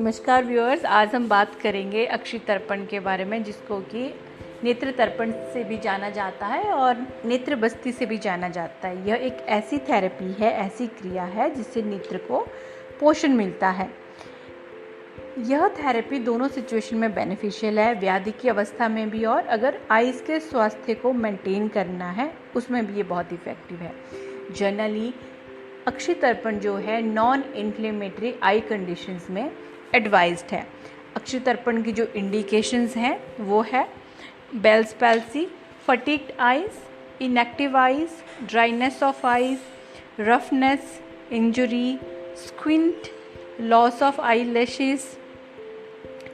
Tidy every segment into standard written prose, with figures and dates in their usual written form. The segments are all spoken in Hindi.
नमस्कार व्यूअर्स, आज हम बात करेंगे अक्षि तर्पण के बारे में, जिसको कि नेत्र तर्पण से भी जाना जाता है और नेत्र बस्ती से भी जाना जाता है। यह एक ऐसी थेरेपी है, ऐसी क्रिया है जिससे नेत्र को पोषण मिलता है। यह थेरेपी दोनों सिचुएशन में बेनिफिशियल है, व्याधि की अवस्था में भी और अगर आइज़ के स्वास्थ्य को मेंटेन करना है उसमें भी ये बहुत इफ़ेक्टिव है। जनरली अक्षि तर्पण जो है नॉन इन्फ्लेमेटरी आई कंडीशंस में एडवाइज्ड है। अक्षि तर्पण की जो इंडिकेशंस हैं वो है Bell's palsy, fatigued eyes, inactive eyes, dryness of eyes, roughness, injury, squint, loss of eye lashes,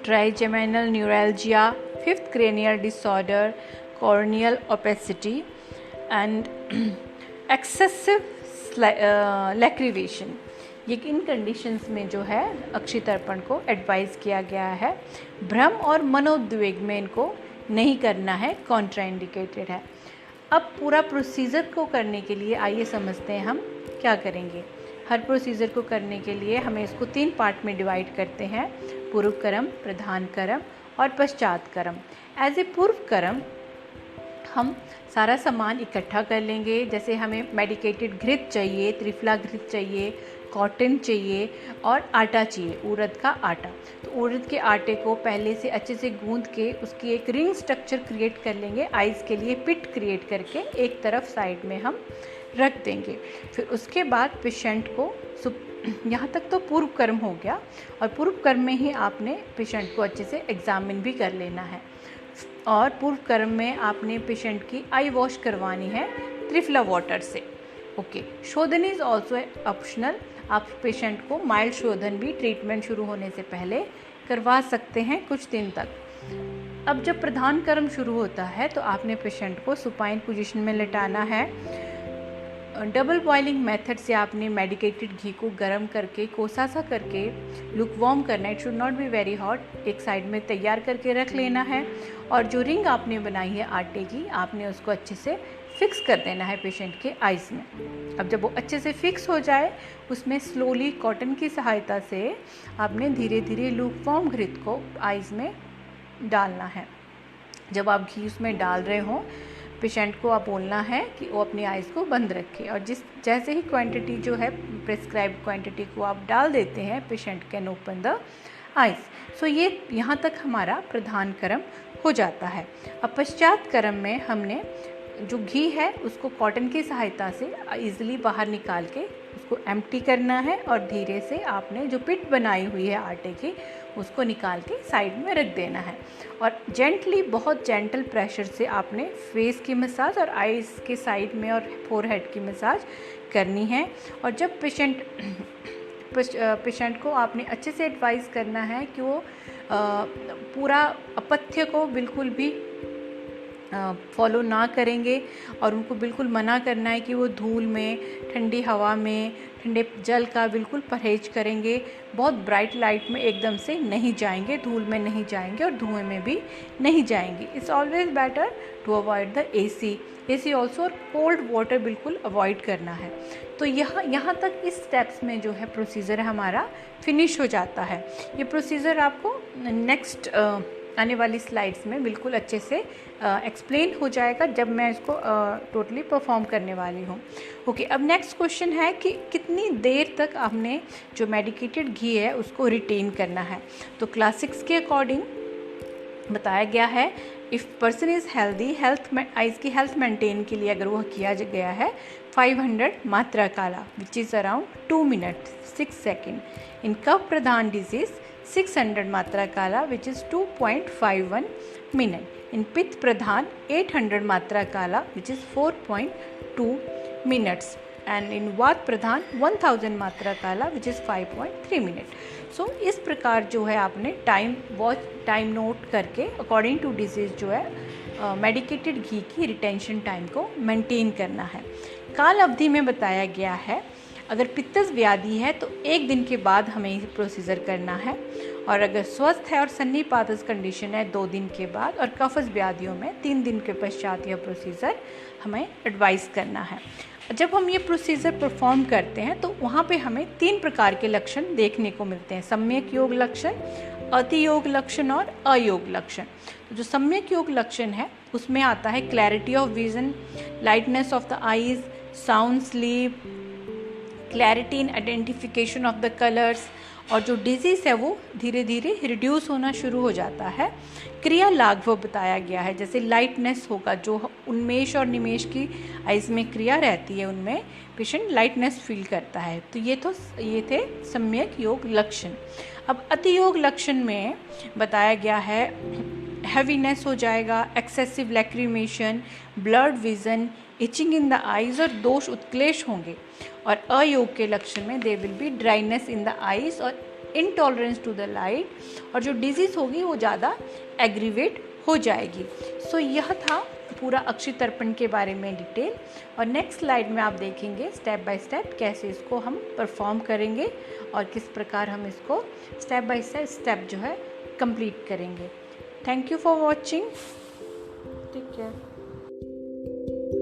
trigeminal neuralgia, fifth cranial disorder, corneal opacity and excessive lacrimation. ये इन कंडीशंस में जो है अक्षि तर्पण को एडवाइज़ किया गया है। भ्रम और मनोद्वेग में इनको नहीं करना है, कॉन्ट्राइंडिकेटेड है। अब पूरा प्रोसीजर को करने के लिए आइए समझते हैं हम क्या करेंगे। हर प्रोसीजर को करने के लिए हमें इसको 3 पार्ट में डिवाइड करते हैं: पूर्व कर्म, प्रधान कर्म और पश्चात कर्म। एज ए पूर्व कर्म हम सारा सामान इकट्ठा कर लेंगे। जैसे हमें मेडिकेटेड घृत चाहिए, त्रिफला घृत चाहिए, कॉटन चाहिए और आटा चाहिए, उड़द का आटा। तो उड़द के आटे को पहले से अच्छे से गूंद के उसकी एक रिंग स्ट्रक्चर क्रिएट कर लेंगे। आइज़ के लिए पिट क्रिएट करके एक तरफ साइड में हम रख देंगे। फिर उसके बाद पेशेंट को यहाँ तक तो पूर्व कर्म हो गया, और पूर्व कर्म में ही आपने पेशेंट को अच्छे से एग्जामिन भी कर लेना है। और पूर्व कर्म में आपने पेशेंट की आई वॉश करवानी है त्रिफला वाटर से। ओके, शोधन इज़ ऑल्सो ऑप्शनल। आप पेशेंट को माइल्ड शोधन भी ट्रीटमेंट शुरू होने से पहले करवा सकते हैं कुछ दिन तक। अब जब प्रधान कर्म शुरू होता है तो आपने पेशेंट को सुपाइन पोजीशन में लेटाना है। डबल बॉइलिंग मेथड से आपने मेडिकेटेड घी को गर्म करके कोसा सा करके लुकवार्म करना है। It should not be very hot. एक साइड में तैयार करके रख लेना है, और जो रिंग आपने बनाई है आटे की, आपने उसको अच्छे से फिक्स कर देना है पेशेंट के आइज़ में। अब जब वो अच्छे से फिक्स हो जाए, उसमें स्लोली कॉटन की सहायता से आपने धीरे धीरे लुकवार्म घृत को आइज़ में डालना है। जब आप घी उसमें डाल रहे हो, पेशेंट को आप बोलना है कि वो अपनी आइज़ को बंद रखे, और जैसे ही क्वांटिटी जो है प्रिस्क्राइब्ड क्वांटिटी को आप डाल देते हैं, patient can open the eyes. So ये यहाँ तक हमारा प्रधान कर्म हो जाता है। अब पश्चात कर्म में हमने जो घी है उसको कॉटन की सहायता से ईज़िली बाहर निकाल के उसको एम्प्टी करना है, और धीरे से आपने जो पिट बनाई हुई है आटे की उसको निकाल के साइड में रख देना है। और जेंटली, बहुत जेंटल प्रेशर से आपने फेस की मसाज और आइज़ के साइड में और फोरहेड की मसाज करनी है। और जब पेशेंट को आपने अच्छे से एडवाइस करना है कि वो पूरा अपथ्य को बिल्कुल भी फॉलो ना करेंगे, और उनको बिल्कुल मना करना है कि वो धूल में, ठंडी हवा में, ठंडे जल का बिल्कुल परहेज करेंगे। बहुत ब्राइट लाइट में एकदम से नहीं जाएंगे, धूल में नहीं जाएंगे और धुएं में भी नहीं जाएंगे। It's always better to avoid the AC also, और कोल्ड वाटर बिल्कुल अवॉइड करना है। तो यहाँ तक इस स्टेप्स में जो है प्रोसीजर हमारा फिनिश हो जाता है। ये प्रोसीजर आपको नेक्स्ट आने वाली स्लाइड्स में बिल्कुल अच्छे से एक्सप्लेन हो जाएगा जब मैं इसको टोटली परफॉर्म करने वाली हूँ। ओके, अब नेक्स्ट क्वेश्चन है कि कितनी देर तक आपने जो मेडिकेटेड घी है उसको रिटेन करना है। तो क्लासिक्स के अकॉर्डिंग बताया गया है, if person is healthy, eyes की हेल्थ मेंटेन के लिए अगर वह किया गया है 500 मात्रा काला, which is around 2 minute 6 second. In कफ प्रधान डिजीज़ 600 मात्रा काला, विच इज़ 2.51 मिनट। इन पित्त प्रधान 800 मात्रा काला, which is 4.2 minutes. And in वात प्रधान 1000 मात्रा काला, विच इज़ 5.3 मिनट। सो इस प्रकार जो है आपने टाइम नोट करके अकॉर्डिंग टू डिजीज़ जो है मेडिकेटेड घी की रिटेंशन टाइम को मेंटेन करना है। काल अवधि में बताया गया है, अगर पित्तज व्याधि है तो 1 दिन के बाद हमें ये प्रोसीजर करना है, और अगर स्वस्थ है और सन्निपातज कंडीशन है 2 दिन के बाद, और कफज व्याधियों में 3 दिन के पश्चात यह प्रोसीजर हमें एडवाइस करना है। जब हम ये प्रोसीजर परफॉर्म करते हैं तो वहाँ पे हमें 3 प्रकार के लक्षण देखने को मिलते हैं, सम्यक योग लक्षण, अति योग लक्षण और अयोग लक्षण। तो जो सम्यक योग लक्षण है उसमें आता है clarity of vision, lightness of the eyes, sound sleep, clarity in identification of the colours, और जो डिजीज है वो धीरे धीरे रिड्यूस होना शुरू हो जाता है। क्रिया लाघव बताया गया है, जैसे लाइटनेस होगा, जो उन्मेष और निमेष की आइज में क्रिया रहती है उनमें पेशेंट लाइटनेस फील करता है। तो ये थे सम्यक योग लक्षण। अब अति योग लक्षण में बताया गया है हैवीनेस हो जाएगा, excessive lacrimation, blurred vision, itching in the eyes और दोष उत्क्लेश होंगे। और अयोग के लक्षण में they will be dryness in the eyes और इनटॉलरेंस टू द लाइट, और जो डिजीज़ होगी वो ज़्यादा एग्रीवेट हो जाएगी। सो यह था पूरा अक्षितर्पण के बारे में डिटेल, और नेक्स्ट स्लाइड में आप देखेंगे स्टेप बाय स्टेप कैसे इसको हम परफॉर्म करेंगे और किस प्रकार हम इसको स्टेप बाय स्टेप जो है कंप्लीट करेंगे। Thank you for watching, take care.